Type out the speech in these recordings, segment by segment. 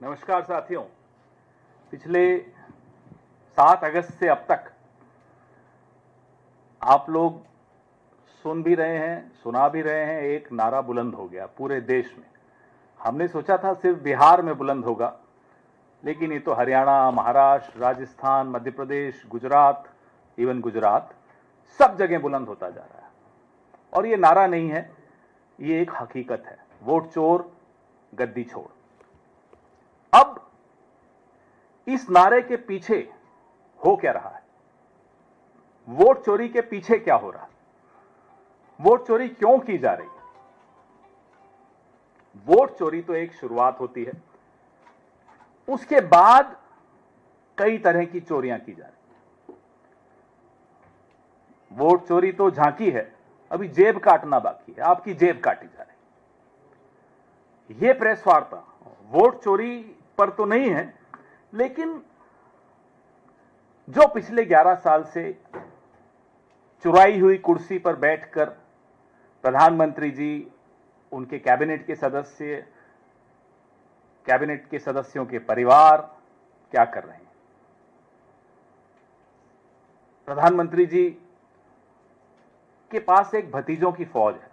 नमस्कार साथियों। पिछले 7 अगस्त से अब तक आप लोग सुन भी रहे हैं, सुना भी रहे हैं, एक नारा बुलंद हो गया पूरे देश में। हमने सोचा था सिर्फ बिहार में बुलंद होगा, लेकिन ये तो हरियाणा, महाराष्ट्र, राजस्थान, मध्य प्रदेश, गुजरात, इवन गुजरात, सब जगह बुलंद होता जा रहा है। और ये नारा नहीं है, ये एक हकीकत है। वोट चोर गद्दी छोड़। अब इस नारे के पीछे हो क्या रहा है? वोट चोरी के पीछे क्या हो रहा है? वोट चोरी क्यों की जा रही है? वोट चोरी तो एक शुरुआत होती है, उसके बाद कई तरह की चोरियां की जा रही है। वोट चोरी तो झांकी है, अभी जेब काटना बाकी है। आपकी जेब काटी जा रही है। यह प्रेस वार्ता वोट चोरी पर तो नहीं है, लेकिन जो पिछले 11 साल से चुराई हुई कुर्सी पर बैठकर प्रधानमंत्री जी, उनके कैबिनेट के सदस्यों के परिवार क्या कर रहे हैं। प्रधानमंत्री जी के पास एक भतीजों की फौज है।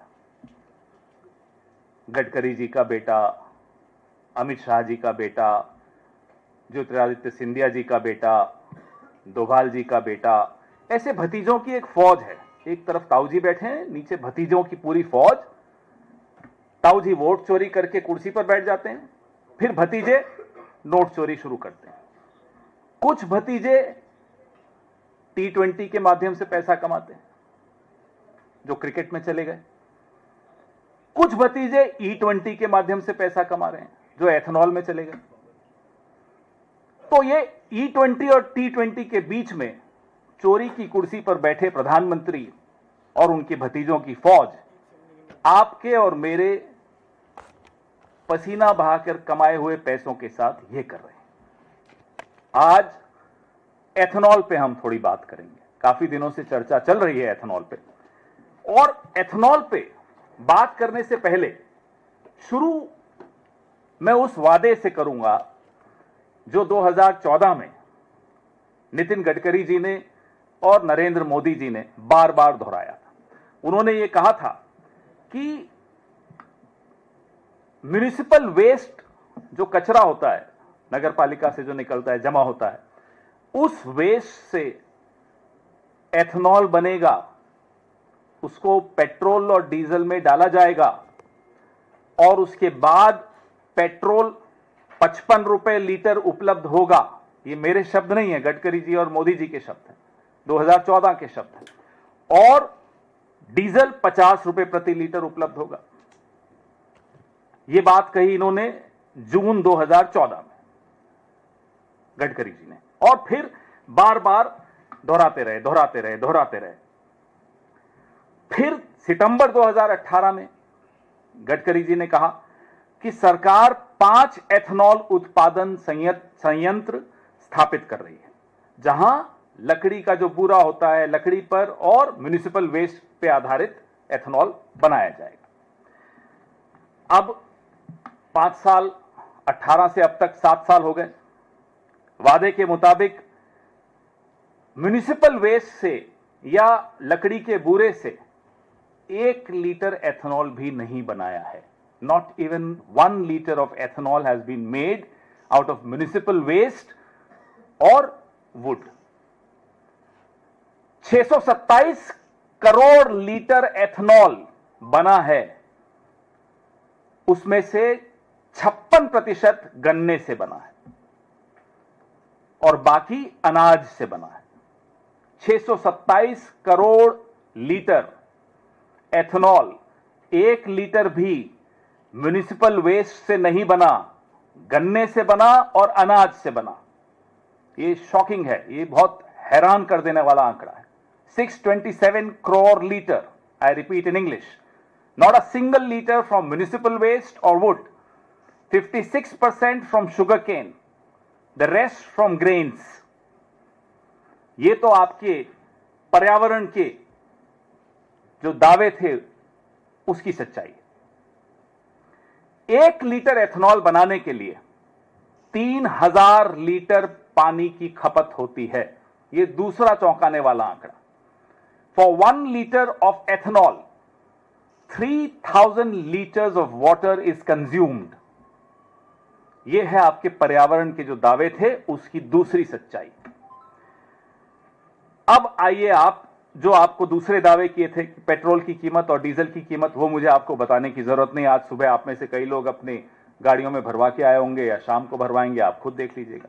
गडकरी जी का बेटा, अमित शाह जी का बेटा, ज्योतिरादित्य सिंधिया जी का बेटा, डोभाल जी का बेटा, ऐसे भतीजों की एक फौज है। एक तरफ ताऊजी बैठे हैं, नीचे भतीजों की पूरी फौज। ताऊजी वोट चोरी करके कुर्सी पर बैठ जाते हैं, फिर भतीजे नोट चोरी शुरू करते हैं। कुछ भतीजे T20 के माध्यम से पैसा कमाते हैं, जो क्रिकेट में चले गए। कुछ भतीजे E20 के माध्यम से पैसा कमा रहे हैं, जो एथेनॉल में चले गए। तो ये E20 और T20 के बीच में चोरी की कुर्सी पर बैठे प्रधानमंत्री और उनके भतीजों की फौज आपके और मेरे पसीना बहाकर कमाए हुए पैसों के साथ ये कर रहे हैं। आज एथेनॉल पे हम थोड़ी बात करेंगे। काफी दिनों से चर्चा चल रही है एथेनॉल पे, और एथेनॉल पे बात करने से पहले शुरू मैं उस वादे से करूंगा जो 2014 में नितिन गडकरी जी ने और नरेंद्र मोदी जी ने बार बार दोहराया था। उन्होंने ये कहा था कि म्युनिसिपल वेस्ट, जो कचरा होता है नगर पालिका से जो निकलता है, जमा होता है, उस वेस्ट से एथेनॉल बनेगा, उसको पेट्रोल और डीजल में डाला जाएगा, और उसके बाद पेट्रोल 55 रुपए लीटर उपलब्ध होगा। ये मेरे शब्द नहीं है, गडकरी जी और मोदी जी के शब्द हैं, 2014 के शब्द हैं। और डीजल 50 रुपए प्रति लीटर उपलब्ध होगा। ये बात कही इन्होंने जून 2014 में, गडकरी जी ने, और फिर बार बार दोहराते रहे। फिर सितंबर 2018 में गडकरी जी ने कहा कि सरकार 5 एथेनॉल उत्पादन संयंत्र स्थापित कर रही है, जहां लकड़ी का जो बूरा होता है, लकड़ी पर और म्युनिसिपल वेस्ट पे आधारित एथेनॉल बनाया जाएगा। अब 5 साल, 18 से अब तक 7 साल हो गए। वादे के मुताबिक म्युनिसिपल वेस्ट से या लकड़ी के बूरे से 1 लीटर एथेनॉल भी नहीं बनाया है। Not even 1 liter of ethanol has been made out of municipal waste or wood. 627 crore litre ethanol बना है, उसमें से 56% गन्ने से बना है और बाकी अनाज से बना है। 627 करोड़ लीटर एथेनॉल 1 लीटर भी म्युनिसिपल वेस्ट से नहीं बना, गन्ने से बना और अनाज से बना। ये शॉकिंग है, ये बहुत हैरान कर देने वाला आंकड़ा है। 627 crore liter, I repeat in English, not a single liter from municipal waste or wood, 56% from sugarcane, the rest from grains. ये तो आपके पर्यावरण के जो दावे थे उसकी सच्चाई है। 1 लीटर एथेनॉल बनाने के लिए 3000 लीटर पानी की खपत होती है। यह दूसरा चौंकाने वाला आंकड़ा। For 1 litre of ethanol 3000 litres of water is consumed. यह है आपके पर्यावरण के जो दावे थे उसकी दूसरी सच्चाई। अब आइए, आप जो आपको दूसरे दावे किए थे कि पेट्रोल की कीमत और डीजल की कीमत, वो मुझे आपको बताने की जरूरत नहीं। आज सुबह आप में से कई लोग अपनी गाड़ियों में भरवा के आए होंगे या शाम को भरवाएंगे, आप खुद देख लीजिएगा।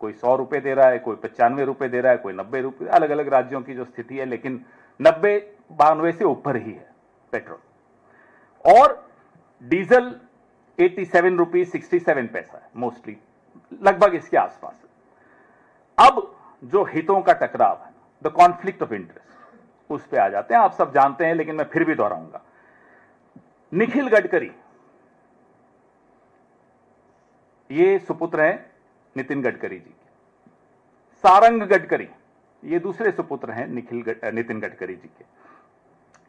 कोई 100 रुपए दे रहा है, कोई 95 रुपए दे रहा है, कोई 90 रुपए, अलग अलग राज्यों की जो स्थिति है, लेकिन 90-92 से ऊपर ही है पेट्रोल। और डीजल 87 रुपीज 67 पैसा है, मोस्टली लगभग इसके आसपास है। अब जो हितों का टकराव है, द कॉन्फ्लिक्ट ऑफ इंटरेस्ट, उस पे आ जाते हैं। आप सब जानते हैं, लेकिन मैं फिर भी दोहराऊंगा। निखिल गडकरी, ये सुपुत्र हैं नितिन गडकरी जी के। सारंग गडकरी, ये दूसरे सुपुत्र हैं नितिन गडकरी जी के।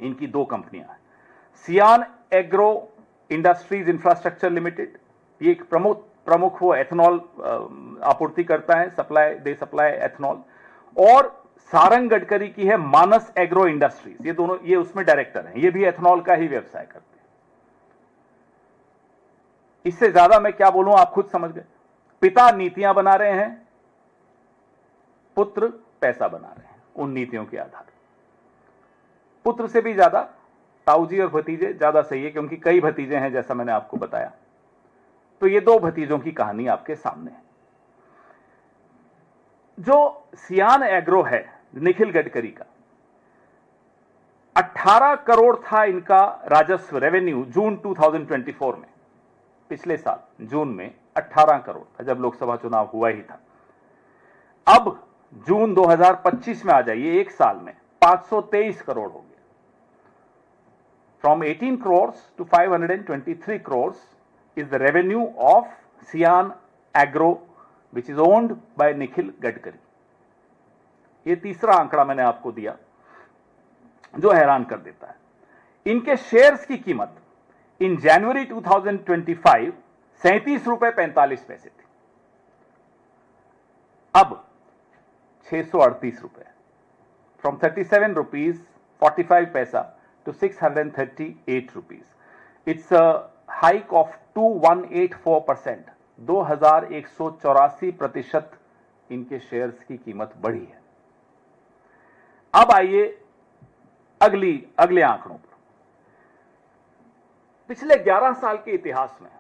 इनकी 2 कंपनियां हैं। सियान एग्रो इंडस्ट्रीज इंफ्रास्ट्रक्चर लिमिटेड, ये एक प्रमुख वो एथेनॉल आपूर्ति करता है, दे सप्लाई एथेनॉल। और सारंग गडकरी की है मानस एग्रो इंडस्ट्रीज। ये दोनों, ये उसमें डायरेक्टर हैं, ये भी एथेनॉल का ही व्यवसाय करते हैं। इससे ज्यादा मैं क्या बोलूं, आप खुद समझ गए। पिता नीतियां बना रहे हैं, पुत्र पैसा बना रहे हैं उन नीतियों के आधार पर। पुत्र से भी ज्यादा ताऊजी और भतीजे ज्यादा सही है, क्योंकि कई भतीजे हैं जैसा मैंने आपको बताया। तो ये 2 भतीजों की कहानी आपके सामने है। जो सियान एग्रो है निखिल गडकरी का, 18 करोड़ था इनका राजस्व, रेवेन्यू, जून 2024 में। पिछले साल जून में 18 करोड़ था, जब लोकसभा चुनाव हुआ ही था। अब जून 2025 में आ जाइए, 1 साल में 523 करोड़ हो गया। From 18 crore to 523 crore is the revenue of Cian Agro which is owned by Nikhil Gadkari. ये तीसरा आंकड़ा मैंने आपको दिया जो हैरान कर देता है। इनके शेयर्स की कीमत इन जनवरी 2025 37 रुपए 45 पैसे थी, अब 638 रुपए, फ्रॉम 37 रुपीज 45 पैसा to 638 rupees. It's a hike of 2184%, 2184% इनके शेयर्स की कीमत बढ़ी है। अब आइए अगले आंकड़ों पर। पिछले 11 साल के इतिहास में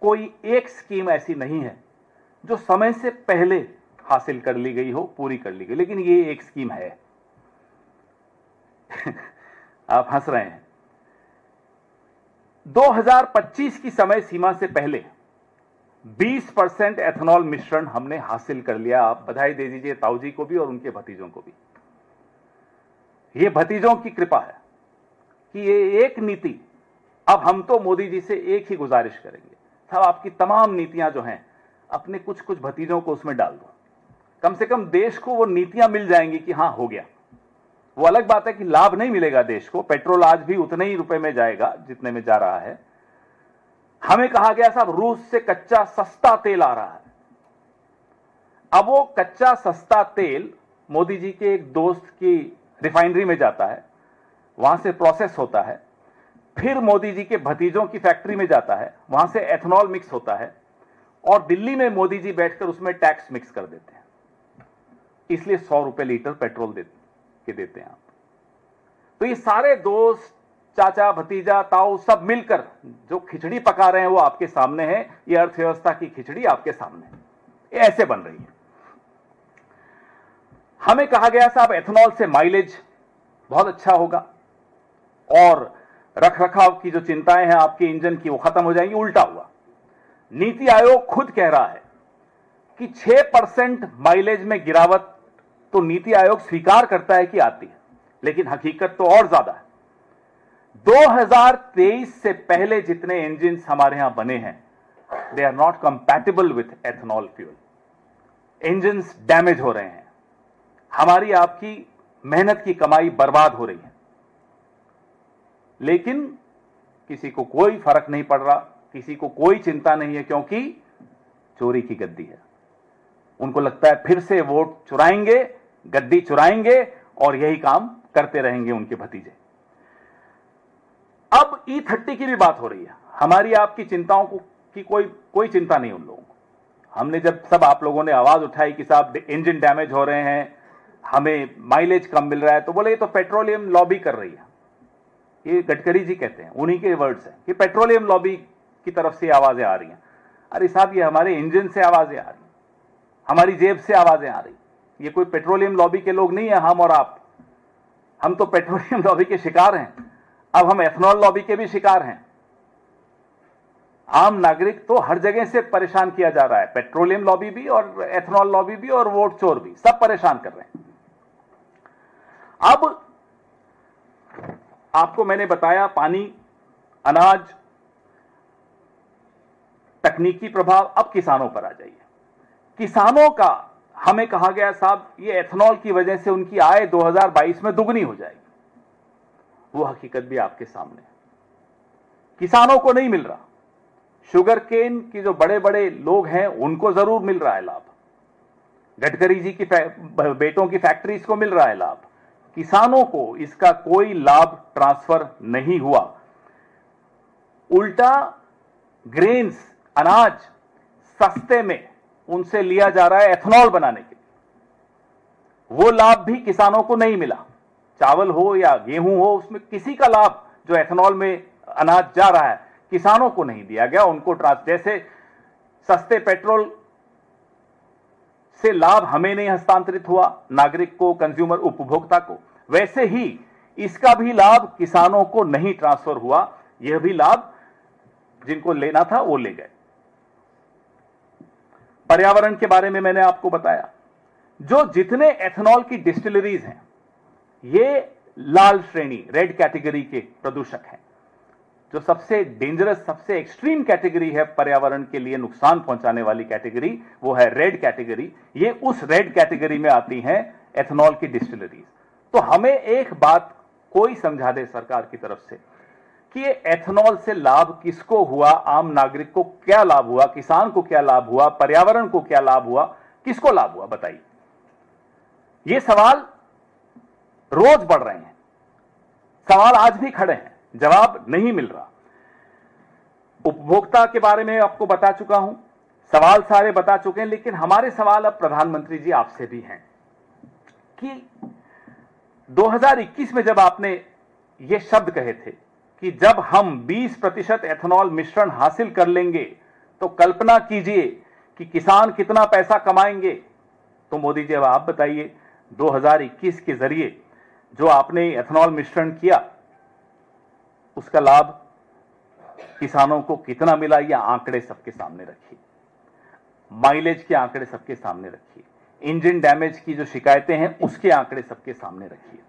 कोई एक स्कीम ऐसी नहीं है जो समय से पहले हासिल कर ली गई हो, पूरी कर ली गई, लेकिन ये एक स्कीम है। आप हंस रहे हैं। 2025 की समय सीमा से पहले 20% एथेनॉल मिश्रण हमने हासिल कर लिया। आप बधाई दे दीजिए ताऊजी को भी और उनके भतीजों को भी। ये भतीजों की कृपा है कि ये एक नीति, अब हम तो मोदी जी से एक ही गुजारिश करेंगे, साहब आपकी तमाम नीतियां जो हैं अपने कुछ कुछ भतीजों को उसमें डाल दो। कम से कम देश को वो नीतियां मिल जाएंगी कि हां हो गया। वो अलग बात है कि लाभ नहीं मिलेगा देश को, पेट्रोल आज भी उतने ही रुपए में जाएगा जितने में जा रहा है। हमें कहा गया साहब रूस से कच्चा सस्ता तेल आ रहा है। अब वो कच्चा सस्ता तेल मोदी जी के एक दोस्त की रिफाइनरी में जाता है, वहां से प्रोसेस होता है, फिर मोदी जी के भतीजों की फैक्ट्री में जाता है, वहां से एथेनॉल मिक्स होता है और दिल्ली में मोदी जी बैठकर उसमें टैक्स मिक्स कर देते हैं। इसलिए 100 रुपए लीटर पेट्रोल देते हैं आप। तो ये सारे दोस्त, चाचा, भतीजा, ताऊ सब मिलकर जो खिचड़ी पका रहे हैं वो आपके सामने है। ये अर्थव्यवस्था की खिचड़ी आपके सामने है, ये ऐसे बन रही है। हमें कहा गया साहब एथेनॉल से माइलेज बहुत अच्छा होगा और रखरखाव की जो चिंताएं हैं आपके इंजन की वो खत्म हो जाएंगी। उल्टा हुआ। नीति आयोग खुद कह रहा है कि 6% माइलेज में गिरावट तो नीति आयोग स्वीकार करता है कि आती है, लेकिन हकीकत तो और ज्यादा है। 2023 से पहले जितने इंजन हमारे यहां बने हैं, they are not compatible with ethanol fuel. Engine damage हो रहे हैं, हमारी आपकी मेहनत की कमाई बर्बाद हो रही है, लेकिन किसी को कोई फर्क नहीं पड़ रहा, किसी को कोई चिंता नहीं है, क्योंकि चोरी की गद्दी है। उनको लगता है फिर से वोट चुराएंगे, गद्दी चुराएंगे और यही काम करते रहेंगे उनके भतीजे। अब E30 की भी बात हो रही है। हमारी आपकी चिंताओं की कोई चिंता नहीं उन लोगों को। हमने जब सब आप लोगों ने आवाज उठाई कि साहब इंजन डैमेज हो रहे हैं, हमें माइलेज कम मिल रहा है, तो बोले ये तो पेट्रोलियम लॉबी कर रही है। ये गडकरी जी कहते हैं, उन्हीं के वर्ड्स हैं कि पेट्रोलियम लॉबी की तरफ से आवाजें आ रही हैं। अरे साहब, ये हमारे इंजन से आवाजें आ रही, हमारी जेब से आवाजें आ रही। ये कोई पेट्रोलियम लॉबी के लोग नहीं है हम और आप। हम तो पेट्रोलियम लॉबी के शिकार हैं। अब हम एथनॉल लॉबी के भी शिकार हैं। आम नागरिक तो हर जगह से परेशान किया जा रहा है, पेट्रोलियम लॉबी भी और एथनॉल लॉबी भी और वोट चोर भी, सब परेशान कर रहे हैं। अब आपको मैंने बताया पानी, अनाज, तकनीकी प्रभाव। अब किसानों पर आ जाइए। किसानों का हमें कहा गया साहब ये एथनॉल की वजह से उनकी आय 2022 में दुगनी हो जाएगी। वो हकीकत भी आपके सामने है। किसानों को नहीं मिल रहा। शुगर केन की जो बड़े बड़े लोग हैं उनको जरूर मिल रहा है लाभ। गडकरी जी की बेटों की फैक्ट्रीज को मिल रहा है लाभ। किसानों को इसका कोई लाभ ट्रांसफर नहीं हुआ। उल्टा ग्रेन्स, अनाज सस्ते में उनसे लिया जा रहा है एथनॉल बनाने के लिए। वो लाभ भी किसानों को नहीं मिला। चावल हो या गेहूं हो, उसमें किसी का लाभ जो एथनॉल में अनाज जा रहा है किसानों को नहीं दिया गया। उनको जैसे सस्ते पेट्रोल से लाभ हमें नहीं हस्तांतरित हुआ, नागरिक को, कंज्यूमर, उपभोक्ता को, वैसे ही इसका भी लाभ किसानों को नहीं ट्रांसफर हुआ। यह भी लाभ जिनको लेना था वो ले गए। पर्यावरण के बारे में मैंने आपको बताया। जो जितने एथनॉल की डिस्टिलरीज हैं ये लाल श्रेणी, रेड कैटेगरी के प्रदूषक हैं। जो सबसे डेंजरस, सबसे एक्सट्रीम कैटेगरी है पर्यावरण के लिए नुकसान पहुंचाने वाली कैटेगरी, वो है रेड कैटेगरी। ये उस रेड कैटेगरी में आती हैं एथनॉल की डिस्टिलरीज। तो हमें एक बात कोई समझा दे सरकार की तरफ से कि ये एथनॉल से लाभ किसको हुआ, आम नागरिक को क्या लाभ हुआ, किसान को क्या लाभ हुआ, पर्यावरण को क्या लाभ हुआ, किसको लाभ हुआ, बताइए। ये सवाल रोज बढ़ रहे हैं। सवाल आज भी खड़े हैं, जवाब नहीं मिल रहा। उपभोक्ता के बारे में आपको बता चुका हूं, सवाल सारे बता चुके हैं, लेकिन हमारे सवाल अब प्रधानमंत्री जी आपसे भी हैं कि 2021 में जब आपने ये शब्द कहे थे कि जब हम 20% एथनॉल मिश्रण हासिल कर लेंगे तो कल्पना कीजिए कि किसान कितना पैसा कमाएंगे। तो मोदी जी अब आप बताइए 2021 के जरिए जो आपने एथनॉल मिश्रण किया उसका लाभ किसानों को कितना मिला, ये आंकड़े सबके सामने रखिए। माइलेज के आंकड़े सबके सामने रखिए। इंजन डैमेज की जो शिकायतें हैं उसके आंकड़े सबके सामने रखिए।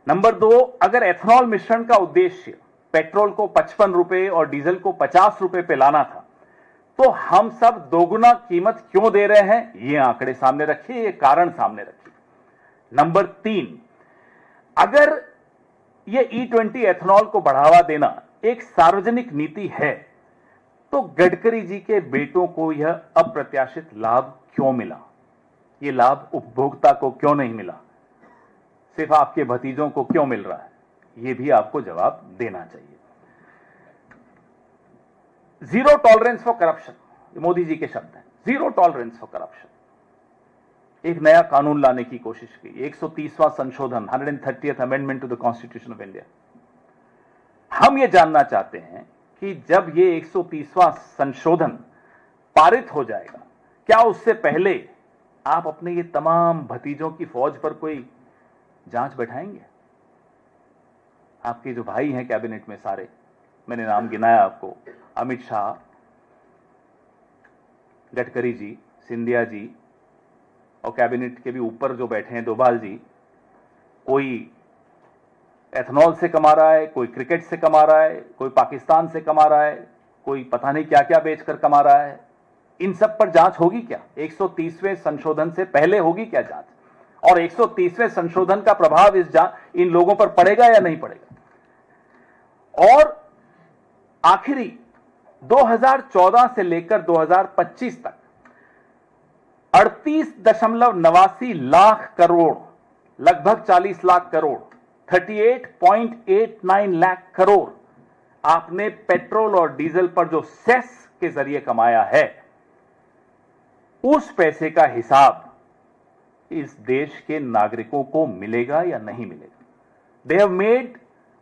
नंबर 2, अगर एथनॉल मिश्रण का उद्देश्य पेट्रोल को 55 रुपए और डीजल को 50 रुपए पे लाना था तो हम सब दोगुना कीमत क्यों दे रहे हैं, ये आंकड़े सामने रखिए, ये कारण सामने रखिए। नंबर 3, अगर ये E20 एथनॉल को बढ़ावा देना एक सार्वजनिक नीति है तो गडकरी जी के बेटों को यह अप्रत्याशित लाभ क्यों मिला, ये लाभ उपभोक्ता को क्यों नहीं मिला, सिर्फ आपके भतीजों को क्यों मिल रहा है, ये भी आपको जवाब देना चाहिए। Zero tolerance for corruption, Modi ji के शब्द हैं, जीरो टॉलरेंस फॉर करप्शन। एक नया कानून लाने की कोशिश की, 130वां संशोधन, 130th amendment to the constitution of India. हम ये जानना चाहते हैं कि जब ये 130वां संशोधन पारित हो जाएगा, क्या उससे पहले आप अपने ये तमाम भतीजों की फौज पर कोई जांच बैठाएंगे? आपके जो भाई हैं कैबिनेट में सारे, मैंने नाम गिनाया आपको, अमित शाह, गडकरी जी, सिंधिया जी, और कैबिनेट के भी ऊपर जो बैठे हैं डोभाल जी, कोई एथनॉल से कमा रहा है, कोई क्रिकेट से कमा रहा है, कोई पाकिस्तान से कमा रहा है, कोई पता नहीं क्या क्या बेचकर कमा रहा है। इन सब पर जांच होगी क्या? 130वें संशोधन से पहले होगी क्या जांच? और 130वें संशोधन का प्रभाव इन लोगों पर पड़ेगा या नहीं पड़ेगा? और आखिरी 2014 से लेकर 2025 तक 38.89 लाख करोड़, लगभग 40 लाख करोड़, 38.89 लाख करोड़ आपने पेट्रोल और डीजल पर जो सेस के जरिए कमाया है, उस पैसे का हिसाब इस देश के नागरिकों को मिलेगा या नहीं मिलेगा? They have made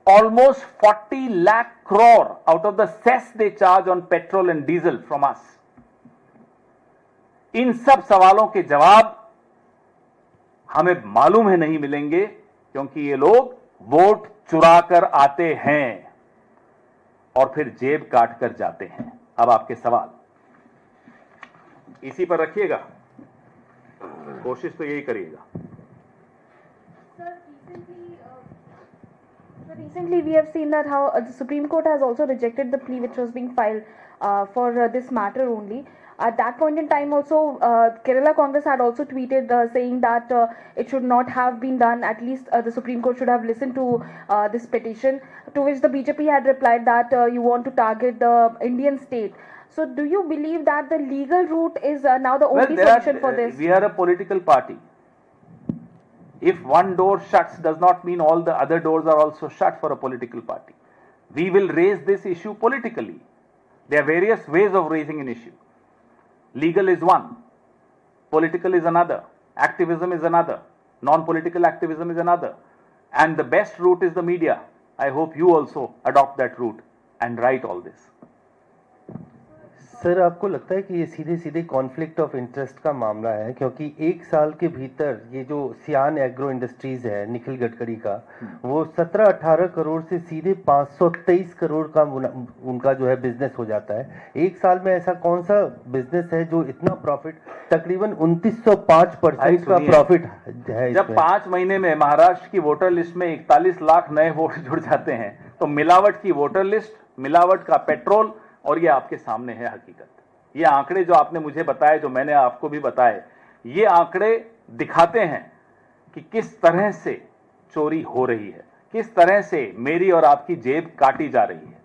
almost 40 lakh crore out of the cess they charge on petrol and diesel from us. इन सब सवालों के जवाब हमें मालूम है नहीं मिलेंगे, क्योंकि ये लोग वोट चुरा कर आते हैं और फिर जेब काट कर जाते हैं। अब आपके सवाल इसी पर रखिएगा, कोशिश तो यही करिएगा। Recently, we have seen that how the Supreme Court has also rejected the plea which was being filed for this matter only. At that point in time, also Kerala Congress had also tweeted saying that it should not have been done. At least the Supreme Court should have listened to this petition. To which the BJP had replied that you want to target the Indian state. So, do you believe that the legal route is now the only solution for this? We are a political party. If one door shuts does not mean all the other doors are also shut for a political party. We will raise this issue politically. There are various ways of raising an issue. Legal is one, political is another, activism is another, non-political activism is another, and the best route is the media. I hope you also adopt that route and write all this. Sir, आपको लगता है कि ये सीधे सीधे conflict of interest का मामला है? क्योंकि एक साल के भीतर ये जो सियान एग्रो इंडस्ट्रीज है निखिल गडकरी का, वो 17-18 करोड़ से सीधे 523 करोड़ का उनका जो है बिजनेस हो जाता है। एक साल में ऐसा कौन सा बिजनेस है जो इतना प्रॉफिट, तकरीबन 2905% का प्रॉफिट है? जब 5 महीने में महाराष्ट्र की वोटर लिस्ट में 41 लाख नए वोट जुड़ जाते हैं, तो मिलावट की वोटर लिस्ट, मिलावट का पेट्रोल, और ये आपके सामने है हकीकत। ये आंकड़े जो आपने मुझे बताए, जो मैंने आपको भी बताए, ये आंकड़े दिखाते हैं कि किस तरह से चोरी हो रही है, किस तरह से मेरी और आपकी जेब काटी जा रही है।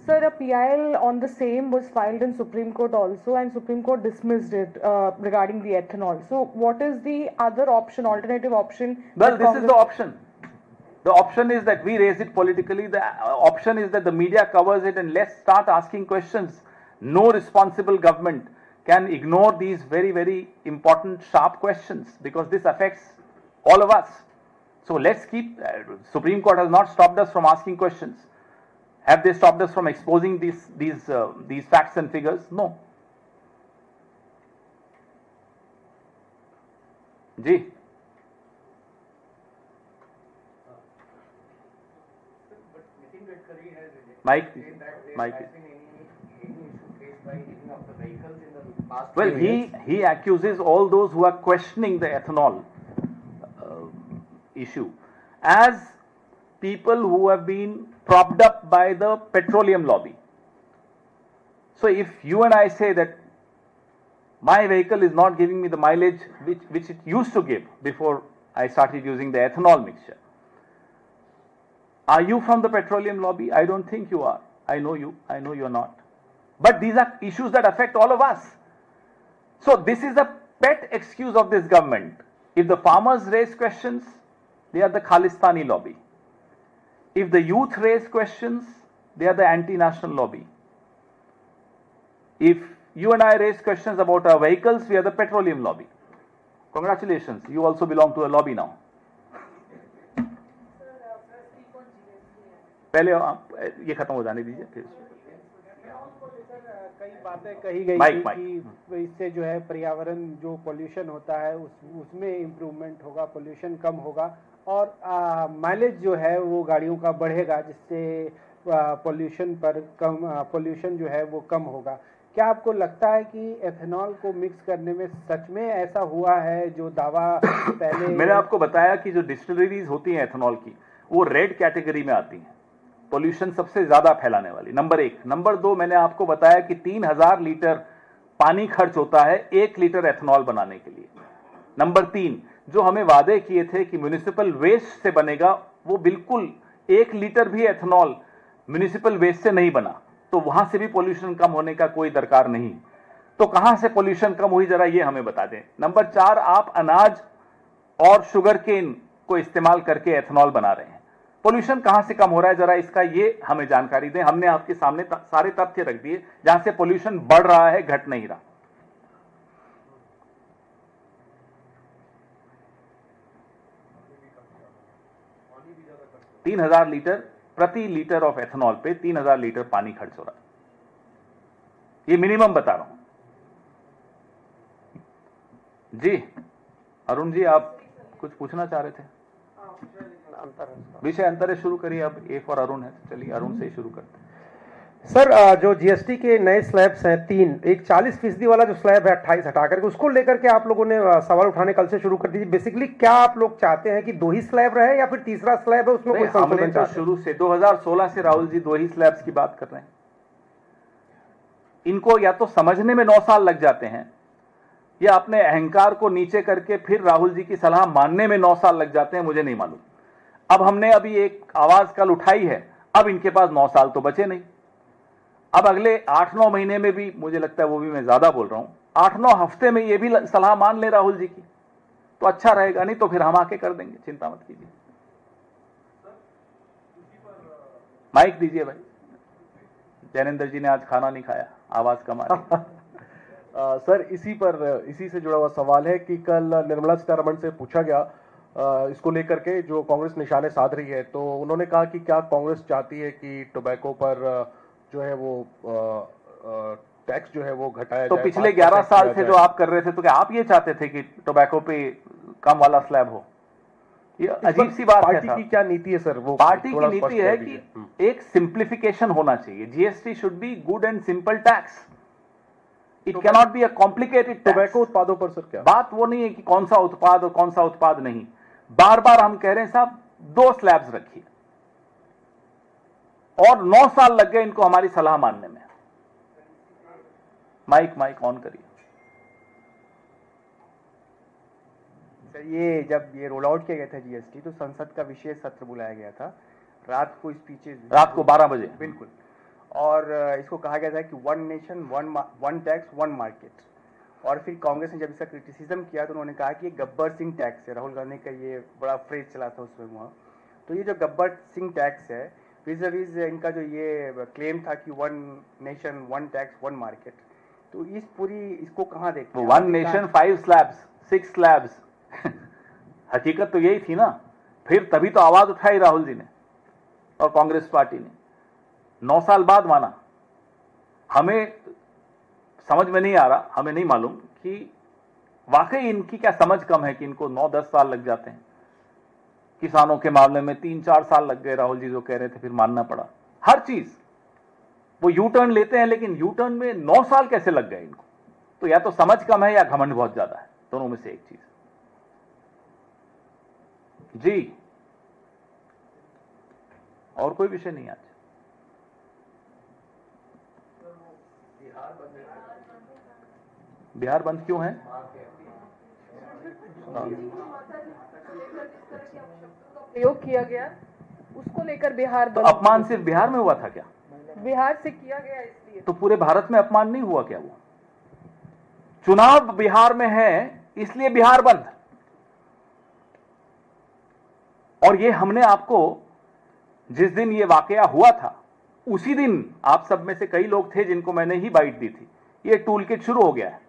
Sir, a PIL on the same was filed in Supreme Court also, and Supreme Court dismissed it regarding the ethanol. So, what is the other option, alternative option? Well, this is the option. The option is that we raise it politically. The option is that the media covers it, and let's start asking questions. No responsible government can ignore these very, very important, sharp questions, because this affects all of us. So let's keep, Supreme Court has not stopped us from asking questions. Have they stopped us from exposing these facts and figures? No. Ji. Mike. Well, he accuses all those who are questioning the ethanol issue as people who have been propped up by the petroleum lobby. So if you and I say that my vehicle is not giving me the mileage which it used to give before I started using the ethanol mixture, are you from the petroleum lobby? I don't think you are. I know you. I know you're not. But these are issues that affect all of us. So this is the pet excuse of this government. If the farmers raise questions, they are the Khalistani lobby. If the youth raise questions, they are the anti-national lobby. If you and I raise questions about our vehicles, we are the petroleum lobby. Congratulations, you also belong to a lobby now. पहले आप ये खत्म हो जाने दीजिए, फिर कई बातें कही गई थी कि इससे जो है पर्यावरण, जो पोल्यूशन होता है उसमें इम्प्रूवमेंट होगा, पोल्यूशन कम होगा, और माइलेज जो है वो गाड़ियों का बढ़ेगा, जिससे पोल्यूशन जो है वो कम होगा। क्या आपको लगता है कि एथेनॉल को मिक्स करने में सच में ऐसा हुआ है जो दावा पहले? मैंने आपको बताया कि जो डिस्टिलरीज होती हैं एथेनॉल की, वो रेड कैटेगरी में आती हैं, पोल्यूशन सबसे ज्यादा फैलाने वाली, नंबर 1। नंबर 2, मैंने आपको बताया कि 3000 लीटर पानी खर्च होता है 1 लीटर एथेनॉल बनाने के लिए। नंबर 3, जो हमें वादे किए थे कि म्युनिसिपल वेस्ट से बनेगा, वो बिल्कुल 1 लीटर भी एथेनॉल म्युनिसिपल वेस्ट से नहीं बना, तो वहां से भी पोल्यूशन कम होने का कोई दरकार नहीं। तो कहां से पोल्यूशन कम हुई, जरा ये हमें बता दें। नंबर 4, आप अनाज और शुगर केन को इस्तेमाल करके एथेनॉल बना रहे हैं, पोल्यूशन कहां से कम हो रहा है, जरा इसका ये हमें जानकारी दें। हमने आपके सामने सारे तथ्य रख दिए जहां से पोल्यूशन बढ़ रहा है, घट नहीं रहा। तीन 3000 लीटर प्रति लीटर ऑफ एथेनॉल पे 3000 लीटर पानी खर्च हो रहा है, ये मिनिमम बता रहा हूं। जी अरुण जी, आप कुछ पूछना चाह रहे थे? विषय अंतर है, शुरू करिए। अब ए फॉर अरुण है, चलिए अरुण से ही शुरू करते हैं। सर, जो जीएसटी के नए स्लैब्स हैं 3, एक 40% वाला जो स्लैब है 28 हटा करके, उसको लेकर के आप लोगों ने सवाल उठाने कल से शुरू कर दीजिए। बेसिकली क्या आप लोग चाहते हैं कि 2 ही स्लैब रहे या फिर तीसरा स्लैब है उसमें कोई संशोधन चाहते हैं? शुरू से 2016 से राहुल जी 2 ही स्लैब्स की बात कर रहे हैं। इनको या तो समझने में 9 साल लग जाते हैं, या अपने अहंकार को नीचे करके फिर राहुल जी की सलाह मानने में 9 साल लग जाते हैं, मुझे नहीं मालूम। अब हमने अभी एक आवाज कल उठाई है, अब इनके पास 9 साल तो बचे नहीं। अब अगले 8-9 महीने में भी, मुझे लगता है वो भी मैं ज्यादा बोल रहा हूं, 8-9 हफ्ते में ये भी सलाह मान ले राहुल जी की, तो अच्छा रहेगा, नहीं तो फिर हम आके कर देंगे, चिंता मत कीजिए। माइक दीजिए भाई। जैनेंद्र जी ने आज खाना नहीं खाया, आवाज कम आ रही। सर, इसी से जुड़ा हुआ सवाल है कि कल निर्मला सीतारमण से पूछा गया इसको लेकर के, जो कांग्रेस निशाने साध रही है, तो उन्होंने कहा कि क्या कांग्रेस चाहती है कि टोबैको पर जो है वो टैक्स जो है वो घटाया तो जाए? पिछले 11 साल से जो आप कर रहे थे, तो क्या आप ये चाहते थे कि टोबैको पे कम वाला स्लैब हो? ये अजीब सी बात है। पार्टी की क्या नीति है सर? वो पार्टी की नीति है कि एक सिंप्लीफिकेशन होना चाहिए। GST should be good and simple tax, it cannot be a complicated. Tobacco उत्पादों पर सर क्या बात वो नहीं है कि कौन सा उत्पाद और कौन सा उत्पाद नहीं। बार बार हम कह रहे हैं साहब 2 स्लैब्स रखिए, और 9 साल लग गए इनको हमारी सलाह मानने में। माइक ऑन करिए सर। ये जब ये रोल आउट किया गया था जीएसटी, तो संसद का विशेष सत्र बुलाया गया था, रात को स्पीचेस, रात को 12 बजे बिल्कुल, और इसको कहा गया था कि 1 नेशन 1 टैक्स 1 मार्केट। और फिर कांग्रेस ने जब इसका क्रिटिसिज्म किया तो उन्होंने कहा कि ये गब्बर सिंह टैक्स है। राहुल गांधी का ये बड़ा फ्रेज चला था उसमें वहाँ। तो ये जो गब्बर सिंह टैक्स है, विज़ इनका जो ये क्लेम था कि 1 नेशन 1 टैक्स 1 मार्केट, तो इसको कहाँ देखते हैं? 1 नेशन 5 स्लैब्स 6 स्लैब्स हकीकत तो यही थी ना। फिर तभी तो आवाज उठाई राहुल जी ने और कांग्रेस पार्टी ने, 9 साल बाद माना। हमें समझ में नहीं आ रहा, हमें नहीं मालूम कि वाकई इनकी क्या समझ कम है कि इनको 9-10 साल लग जाते हैं। किसानों के मामले में 3-4 साल लग गए, राहुल जी जो कह रहे थे, फिर मानना पड़ा। हर चीज वो यू टर्न लेते हैं, लेकिन यू टर्न में 9 साल कैसे लग गए इनको? तो या तो समझ कम है या घमंड बहुत ज्यादा है, दोनों में से एक चीज। जी और कोई विषय नहीं आज। बिहार बंद क्यों है? प्रयोग किया गया, उसको लेकर बिहार तो अपमान सिर्फ बिहार में हुआ था क्या? बिहार से किया गया इसलिए। तो पूरे भारत में अपमान नहीं हुआ क्या? वो चुनाव बिहार में है इसलिए बिहार बंद। और ये हमने आपको, जिस दिन ये वाकया हुआ था उसी दिन आप सब में से कई लोग थे जिनको मैंने ही बाइट दी थी। ये टूल किट शुरू हो गया है,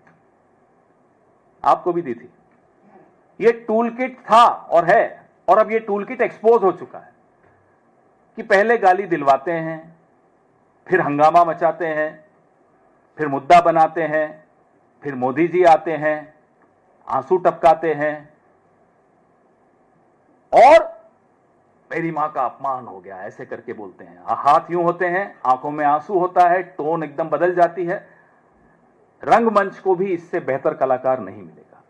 आपको भी दी थी। ये टूल किट था और है, और अब ये टूल किट एक्सपोज हो चुका है कि पहले गाली दिलवाते हैं, फिर हंगामा मचाते हैं, फिर मुद्दा बनाते हैं, फिर मोदी जी आते हैं, आंसू टपकाते हैं, और मेरी मां का अपमान हो गया ऐसे करके बोलते हैं। हाथ यूं होते हैं, आंखों में आंसू होता है, टोन एकदम बदल जाती है। रंगमंच को भी इससे बेहतर कलाकार नहीं मिलेगा।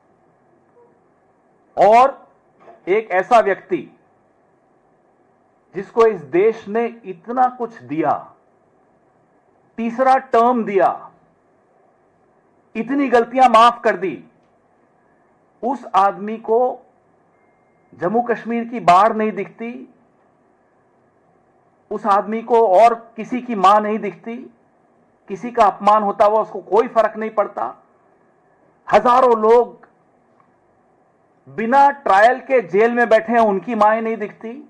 और एक ऐसा व्यक्ति जिसको इस देश ने इतना कुछ दिया, तीसरा टर्म दिया, इतनी गलतियां माफ कर दी, उस आदमी को जम्मू कश्मीर की बाढ़ नहीं दिखती, उस आदमी को और किसी की मां नहीं दिखती, किसी का अपमान होता हुआ उसको कोई फर्क नहीं पड़ता। हजारों लोग बिना ट्रायल के जेल में बैठे हैं, उनकी मां नहीं दिखती।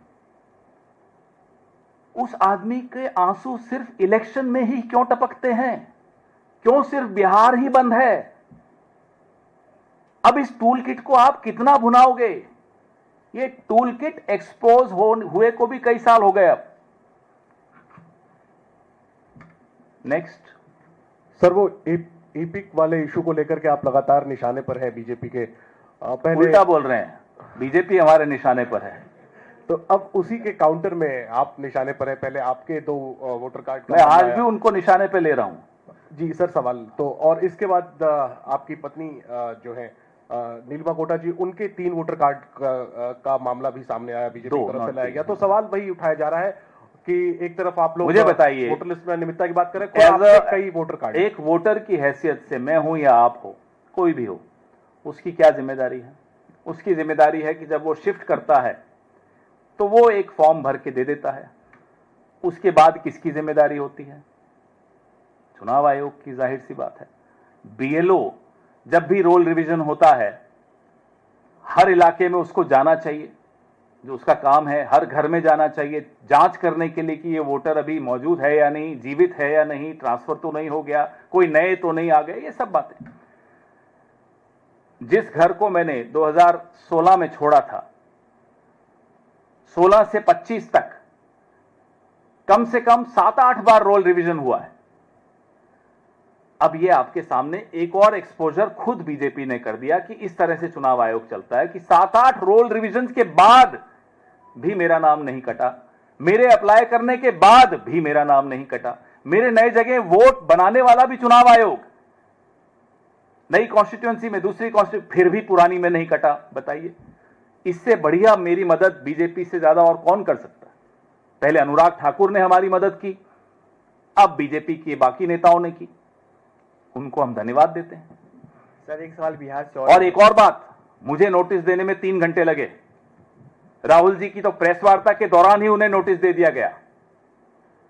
उस आदमी के आंसू सिर्फ इलेक्शन में ही क्यों टपकते हैं? क्यों सिर्फ बिहार ही बंद है? अब इस टूल किट को आप कितना भुनाओगे? ये टूल किट एक्सपोज हुए को भी कई साल हो गए। अब नेक्स्ट सर, वो ईपिक वाले इशू को लेकर के आप लगातार निशाने पर है बीजेपी के। पहले उल्टा बोल रहे हैं, बीजेपी हमारे निशाने पर है। तो अब उसी के काउंटर में आप निशाने पर है। पहले आपके 2 वोटर कार्ड मैं आज भी उनको निशाने पे ले रहा हूं। जी सर, सवाल तो, और इसके बाद आपकी पत्नी जो है नीलिमा कोटा जी, उनके 3 वोटर कार्ड का मामला भी सामने आया, बीजेपी की तरफ से लाया गया। तो सवाल वही उठाया जा रहा है कि एक तरफ आप लोग मुझे बताइए, वोटर लिस्ट में अनियमितता की बात करें, आपके कई वोटर कार्ड, एक वोटर की हैसियत से मैं हूं या आप हो, कोई भी हो, उसकी क्या जिम्मेदारी है? उसकी जिम्मेदारी है कि जब वो शिफ्ट करता है तो वो एक फॉर्म भर के दे देता है। उसके बाद किसकी जिम्मेदारी होती है? चुनाव आयोग की, जाहिर सी बात है। बीएलओ जब भी रोल रिवीजन होता है, हर इलाके में उसको जाना चाहिए, जो उसका काम है, हर घर में जाना चाहिए, जांच करने के लिए कि ये वोटर अभी मौजूद है या नहीं, जीवित है या नहीं, ट्रांसफर तो नहीं हो गया, कोई नए तो नहीं आ गए, ये सब बातें। जिस घर को मैंने 2016 में छोड़ा था, 16 से 25 तक कम से कम 7-8 बार रोल रिवीजन हुआ है। अब ये आपके सामने एक और एक्सपोजर खुद बीजेपी ने कर दिया कि इस तरह से चुनाव आयोग चलता है कि 7-8 रोल रिवीजन के बाद भी मेरा नाम नहीं कटा, मेरे अप्लाई करने के बाद भी मेरा नाम नहीं कटा, मेरे नए जगह वोट बनाने वाला भी चुनाव आयोग, नई कॉन्स्टिट्यूएंसी में, दूसरी कॉन्स्टिट्यूएंसी, फिर भी पुरानी में नहीं कटा। बताइए, इससे बढ़िया मेरी मदद बीजेपी से ज्यादा और कौन कर सकता है? पहले अनुराग ठाकुर ने हमारी मदद की, अब बीजेपी के बाकी नेताओं ने की, उनको हम धन्यवाद देते हैं। सर, एक सवाल बिहार से और एक और बात, मुझे नोटिस देने में 3 घंटे लगे। राहुल जी की तो प्रेस वार्ता के दौरान ही उन्हें नोटिस दे दिया गया।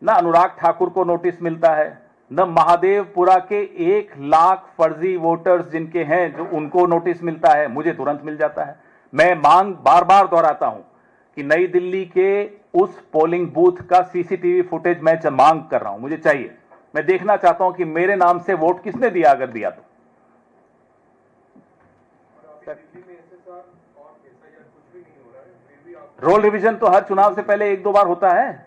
न अनुराग ठाकुर को नोटिस मिलता है, न महादेवपुरा के 1 लाख फर्जी वोटर्स जिनके हैं, जो उनको नोटिस मिलता है, मुझे तुरंत मिल जाता है। मैं मांग बार बार दोहराता हूं कि नई दिल्ली के उस पोलिंग बूथ का सीसीटीवी फुटेज मैं मांग कर रहा हूं, मुझे चाहिए। मैं देखना चाहता हूं कि मेरे नाम से वोट किसने दिया, अगर दिया तो। रोल रिवीजन तो हर चुनाव से पहले 1-2 बार होता है,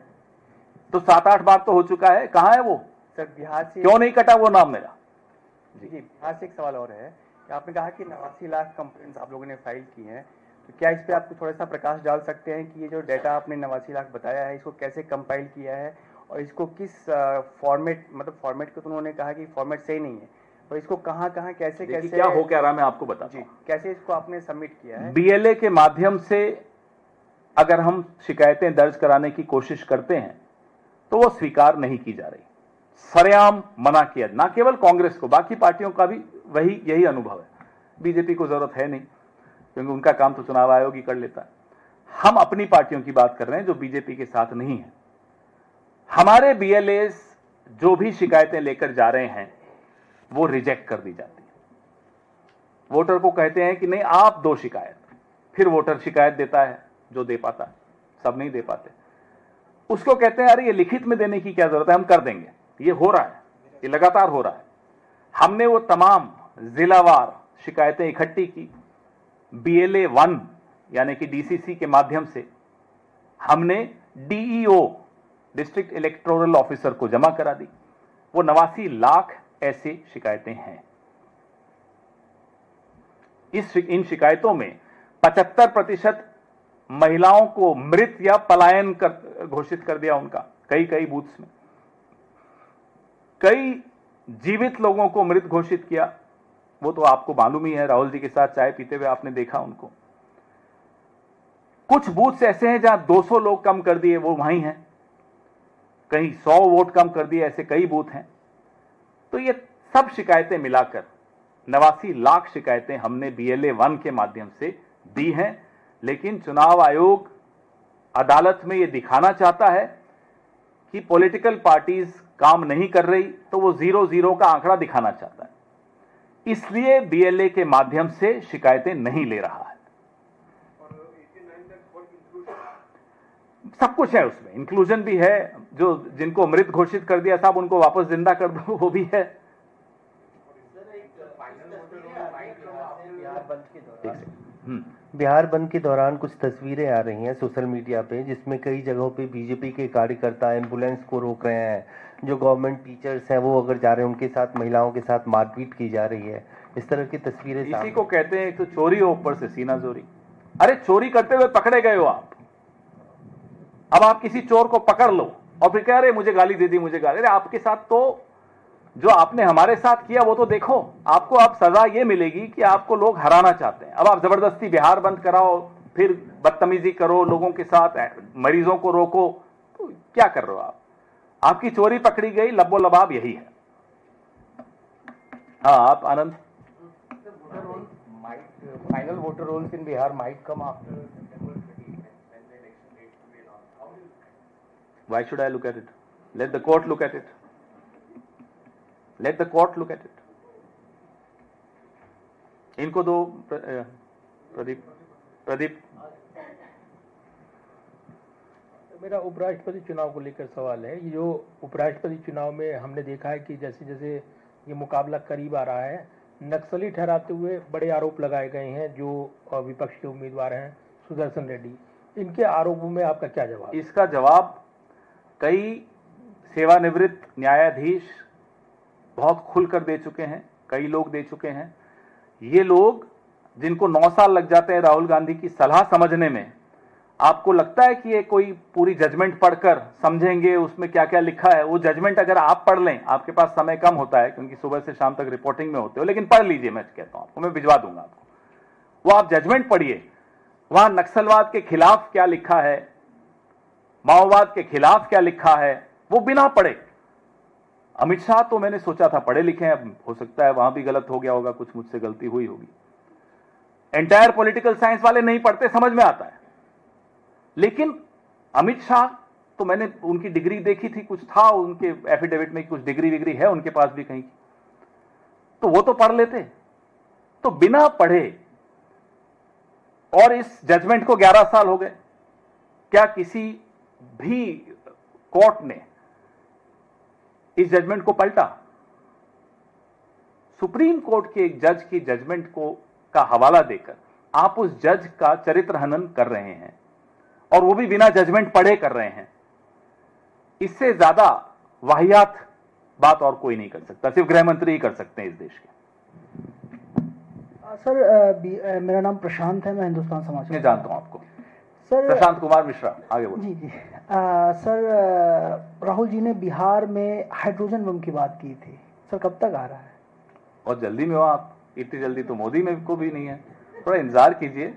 तो 7-8 बार तो हो चुका है। कहां है वो? सर, बिहार से क्यों नहीं कटा वो नाम मेरा? जी, बिहार से एक सवाल और है कि आपने कहा कि 89 लाख कंप्लेंट्स आप लोगों ने फाइल की हैं, तो क्या इस पे आपको थोड़ा सा प्रकाश डाल सकते हैं कि ये जो डेटा आपने 89 लाख बताया है, इसको कैसे कंपाइल किया है और इसको किस फॉर्मेट, मतलब फॉर्मेट को तो उन्होंने कहा कि फॉर्मेट सही नहीं है, तो इसको कहां कैसे क्या हो क्या रहा, मैं आपको बताता हूं। कैसे इसको आपने सबमिट किया है? बीएलए के माध्यम से अगर हम शिकायतें दर्ज कराने की कोशिश करते हैं तो वो स्वीकार नहीं की जा रही, सरेआम मना किया। ना केवल कांग्रेस को, बाकी पार्टियों का भी यही अनुभव है। बीजेपी को जरूरत है नहीं, क्योंकि उनका काम तो चुनाव आयोग ही कर लेता है। हम अपनी पार्टियों की बात कर रहे हैं जो बीजेपी के साथ नहीं है। हमारे बीएलएस जो भी शिकायतें लेकर जा रहे हैं वो रिजेक्ट कर दी जाती है। वोटर को कहते हैं कि नहीं, आप दो शिकायत, फिर वोटर शिकायत देता है जो दे पाता है, सब नहीं दे पाते। उसको कहते हैं अरे ये लिखित में देने की क्या जरूरत है, हम कर देंगे। ये हो रहा है, ये लगातार हो रहा है। हमने वो तमाम जिलावार शिकायतें इकट्ठी की, BLA 1 यानी कि DCC के माध्यम से हमने DEO, डिस्ट्रिक्ट इलेक्टोरल ऑफिसर को जमा करा दी। वो 89 लाख ऐसी शिकायतें हैं। इन शिकायतों में 75% महिलाओं को मृत या पलायन घोषित कर दिया उनका, कई बूथ्स में। कई जीवित लोगों को मृत घोषित किया, वो तो आपको मालूम ही है, राहुल जी के साथ चाय पीते हुए आपने देखा उनको। कुछ बूथ्स ऐसे हैं जहां 200 लोग कम कर दिए, वो वहीं हैं। कहीं 100 वोट कम कर दिए, ऐसे कई बूथ हैं। तो ये सब शिकायतें मिलाकर 89 लाख शिकायतें हमने BLA 1 के माध्यम से दी हैं। लेकिन चुनाव आयोग अदालत में ये दिखाना चाहता है कि पॉलिटिकल पार्टीज काम नहीं कर रही तो वो 0-0 का आंकड़ा दिखाना चाहता है, इसलिए बीएलए के माध्यम से शिकायतें नहीं ले रहा है। सब कुछ है उसमें, इंक्लूजन भी है, जो जिनको मृत घोषित कर दिया साहब उनको वापस जिंदा कर दो, वो भी है। बिहार बंद के दौरान कुछ तस्वीरें आ रही हैं सोशल मीडिया पे, जिसमें कई जगहों पे बीजेपी के कार्यकर्ता एम्बुलेंस को रोक रहे हैं, जो गवर्नमेंट टीचर्स हैं वो अगर जा रहे हैं उनके साथ महिलाओं के साथ मारपीट की जा रही है। इस तरह की तस्वीरें इसी को कहते हैं, एक तो चोरी हो, ऊपर से सीना चोरी। अरे चोरी करते हुए पकड़े गए हो आप, अब आप किसी चोर को पकड़ लो और फिर कह रहे मुझे गाली दे दी, मुझे गाली। अरे आपके साथ तो जो आपने हमारे साथ किया वो तो देखो, आपको अब सजा ये मिलेगी कि आपको लोग हराना चाहते हैं। अब आप जबरदस्ती बिहार बंद कराओ, फिर बदतमीजी करो लोगों के साथ, मरीजों को रोको, तो क्या कर रहे हो आप? आपकी चोरी पकड़ी गई, लब्बो लबाब यही है। हाँ आप आनंद। Final voter rolls in Bihar might come after September 30th when the election date will be announced. Why should I look at it? Let the court look at it. Let the court look at it. इनको दो प्रदीप। मेरा उपराष्ट्रपति चुनाव को लेकर सवाल है। ये जो उपराष्ट्रपति चुनाव में हमने देखा है कि जैसे जैसे ये मुकाबला करीब आ रहा है, नक्सली ठहराते हुए बड़े आरोप लगाए गए हैं जो विपक्ष के उम्मीदवार हैं सुदर्शन रेड्डी। इनके आरोपों में आपका क्या जवाब? इसका जवाब कई सेवानिवृत्त न्यायाधीश बहुत खुलकर दे चुके हैं, कई लोग दे चुके हैं। ये लोग जिनको 9 साल लग जाते हैं राहुल गांधी की सलाह समझने में, आपको लगता है कि ये कोई पूरी जजमेंट पढ़कर समझेंगे उसमें क्या क्या लिखा है? वो जजमेंट अगर आप पढ़ लें, आपके पास समय कम होता है क्योंकि सुबह से शाम तक रिपोर्टिंग में होते हो, लेकिन पढ़ लीजिए, मैं कहता हूं आपको, मैं भिजवा दूंगा आपको, वो आप जजमेंट पढ़िए। वहां नक्सलवाद के खिलाफ क्या लिखा है, माओवाद के खिलाफ क्या लिखा है, वो बिना पढ़े। अमित शाह तो मैंने सोचा था पढ़े लिखे हैं, अब हो सकता है वहां भी गलत हो गया होगा, कुछ मुझसे गलती हुई होगी। एंटायर पॉलिटिकल साइंस वाले नहीं पढ़ते, समझ में आता है। लेकिन अमित शाह तो मैंने उनकी डिग्री देखी थी, कुछ था उनके एफिडेविट में, कुछ डिग्री विग्री है उनके पास भी कहीं की, तो वो तो पढ़ लेते। तो बिना पढ़े, और इस जजमेंट को 11 साल हो गए, क्या किसी भी कोर्ट ने इस जजमेंट को पलटा? सुप्रीम कोर्ट के एक जज की जजमेंट को का हवाला देकर आप उस जज का चरित्र हनन कर रहे हैं, और वो भी बिना जजमेंट पढ़े कर रहे हैं। इससे ज्यादा वाहियात बात और कोई नहीं कर सकता, सिर्फ गृह मंत्री ही कर सकते हैं इस देश के। सर मेरा नाम प्रशांत है, मैं हिंदुस्तान समाचार मैं जानता हूं आपको सर। प्रशांत कुमार मिश्रा, आगे बोलिए। जी सर, राहुल जी ने बिहार में हाइड्रोजन बम की बात की थी, सर कब तक आ रहा है? बहुत जल्दी में हो आप, इतनी जल्दी तो मोदी में को भी नहीं है, थोड़ा इंतजार कीजिए।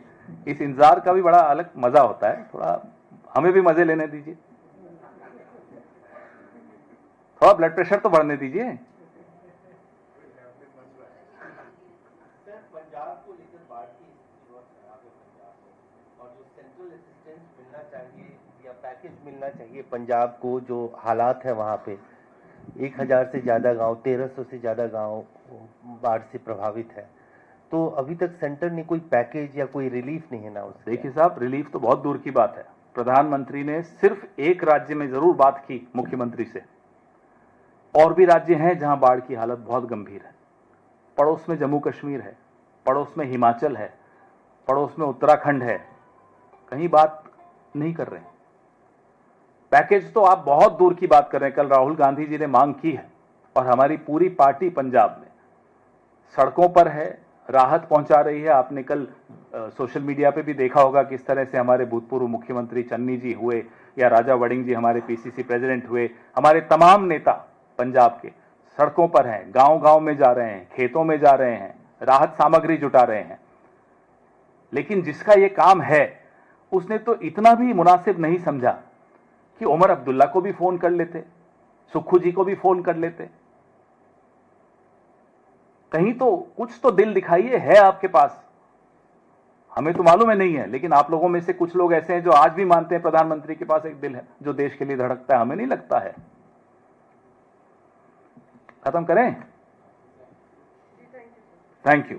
इस इंतजार का भी बड़ा अलग मजा होता है, थोड़ा हमें भी मजे लेने दीजिए, थोड़ा ब्लड प्रेशर तो बढ़ने दीजिए। पंजाब को लेकर बाढ़ की स्थिति बहुत खराब है पंजाब में, और जो सेंट्रल असिस्टेंस मिलना चाहिए या पैकेज मिलना चाहिए पंजाब को, जो हालात है वहाँ पे 1000 से ज़्यादा गांव, 1300 से ज़्यादा गांव बाढ़ से प्रभावित है, तो अभी तक सेंटर ने कोई पैकेज या कोई रिलीफ नहीं है ना उससे। देखिए साहब, रिलीफ तो बहुत दूर की बात है। प्रधानमंत्री ने सिर्फ एक राज्य में जरूर बात की मुख्यमंत्री से, और भी राज्य हैं जहां बाढ़ की हालत बहुत गंभीर है। पड़ोस में जम्मू कश्मीर है, पड़ोस में हिमाचल है, पड़ोस में उत्तराखंड है, कहीं बात नहीं कर रहे हैं। पैकेज तो आप बहुत दूर की बात कर रहे हैं। कल राहुल गांधी जी ने मांग की है और हमारी पूरी पार्टी पंजाब में सड़कों पर है, राहत पहुंचा रही है। आपने कल सोशल मीडिया पे भी देखा होगा किस तरह से हमारे भूतपूर्व मुख्यमंत्री चन्नी जी हुए या राजा वड़िंग जी हमारे पीसीसी प्रेसिडेंट हुए, हमारे तमाम नेता पंजाब के सड़कों पर हैं, गांव-गांव में जा रहे हैं, खेतों में जा रहे हैं, राहत सामग्री जुटा रहे हैं। लेकिन जिसका ये काम है उसने तो इतना भी मुनासिब नहीं समझा कि उमर अब्दुल्ला को भी फोन कर लेते, सुक्खू जी को भी फोन कर लेते। कहीं तो कुछ तो दिल दिखाइए, है आपके पास। हमें तो मालूम है नहीं है, लेकिन आप लोगों में से कुछ लोग ऐसे हैं जो आज भी मानते हैं प्रधानमंत्री के पास एक दिल है जो देश के लिए धड़कता है। हमें नहीं लगता है। खत्म करें? Thank you.